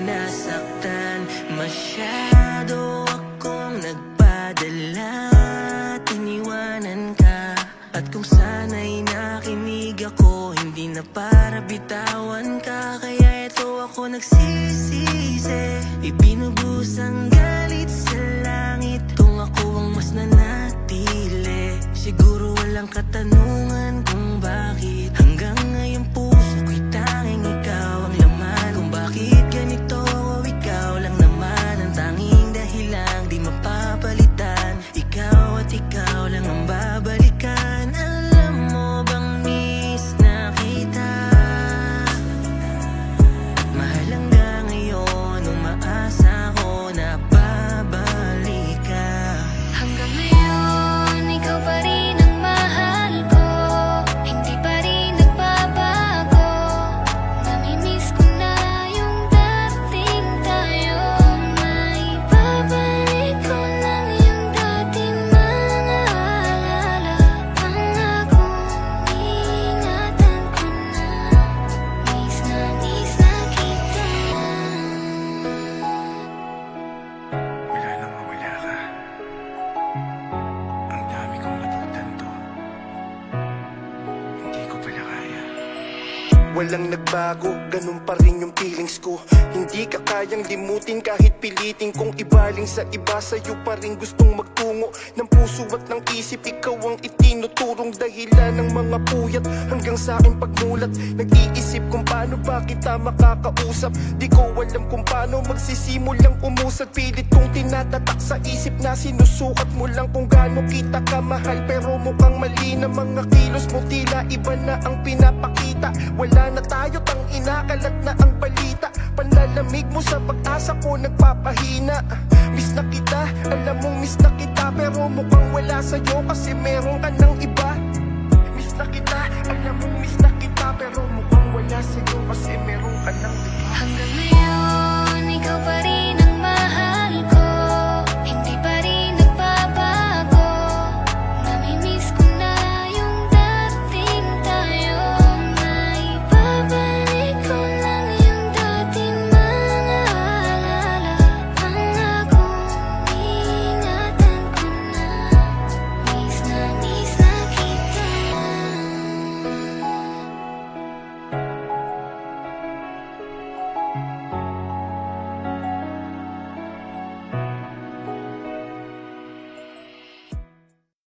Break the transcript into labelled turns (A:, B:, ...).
A: nasaktan. Masyado akong nagpadala at iniwanan ka. At kung sana'y nakinig ako, hindi na para bitawan ka. Kaya ito ako nagsisisi, ibinubuhos ang galit sa langit. Kung ako ang mas nanatili, siguro walang katanungan kung bakit hanggang ngayon puso ko'y tanging ikaw ang laman. Kung bakit ganito ako, ikaw lang naman ang tanging dahilan, di mapapalitan. Ikaw at ikaw lang ang babalikan. Alam mo bang miss na kita? Mahal hanggang ngayon, umaasa ko na babalik ka.
B: Hanggang ngayon, ikaw pa rin ang mahal ko. Hindi pa rin nagbabago. Namimiss ko na yung dating tayo. Maibabalik ko lang yung dating mga alaala. Pangako, ingatan ko na. Miss na kita.
C: Wala nang mawala ka. Ang dami kong napagtanto. Hindi ko pala kaya. Walang nagbago, ganun pa rin yung feelings ko. Hindi ka kayang limutin kahit pilitin kong ibaling sa iba. Sa'yo pa rin gustong magtungo ng puso at ng isip. Ikaw ang itinuturong dahilan ng mga puyat hanggang sa aking pagmulat. Nag-iisip kung paano ba kita makakausap. Di ko alam kung paano magsisimulang umusad. Pilit kong tinatatak sa isip na sinusukat mo lang kung gaano kita kamahal. Pero mukhang mali na mga kilos mo, tila iba na ang pinapakita. Wala na tayo, tang inakalat na ang balita. Panlalamig mo sa pag-asa ko nagpapahina. Miss na kita, alam mong miss na kita. Pero mukhang wala sa'yo kasi meron ka ng iba. Miss na kita, alam mong miss na kita. Pero mukhang wala sa'yo kasi meron